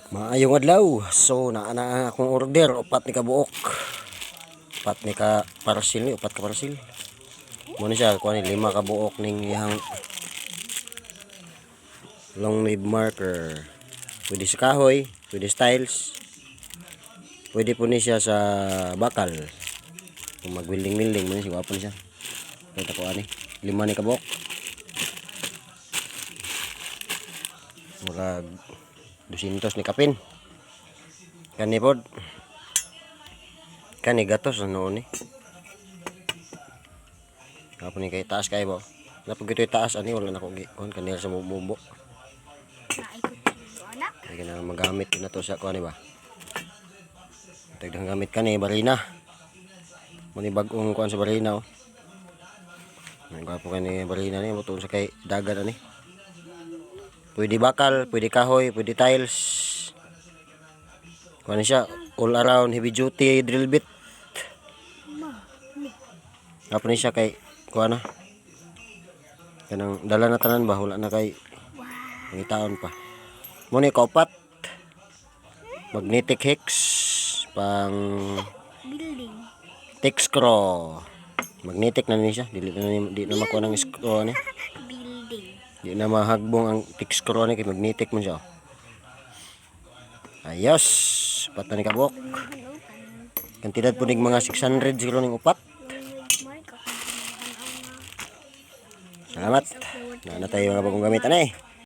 Maayong adlaw. So naa akong order upat ni kabuok. Upat ni ka parcel ni upat ka parcel. Mo ni siya kuan ni 5 ka buok ning iyang long nib marker. Pwede sa kahoy, pwede styles. Pwede po ni siya sa bakal. Kung magwilding-wilding mo ni siya, gwapo ni siya. Kita ko ani, 5 ni kabuok. Murag 200 ni kapin. Kani pod. Kani gatos ano ni. Apa ni kay taas kay ba? Napag ito taas ani wala na ko kon kanila sa mubo. Kaya na magamit na to sa ko ani ba. Tagdang gamit kani barina. Muni bag-ong kuan sa barina oh. Nagapo kani barina ni moton sa kay dagat ani. Pwede bakal, pwede kahoy, pwede tiles. Kuan siya all around heavy duty drill bit. Apa ni siya kay kuan na. Kanang dala na tanan ba wala na kay ngitaon pa. Muni kaupat. Magnetic hex pang building. text screw. Magnetic na ni siya, di na makuha ng screw ni. Building. Di na mahagbong ang text screw ni kay magnetic man siya. Ayos, upat na ni kabuok. Kantidad po ning mga 600 siguro ning upat. Salamat. Na tayo mga bagong gamitan eh.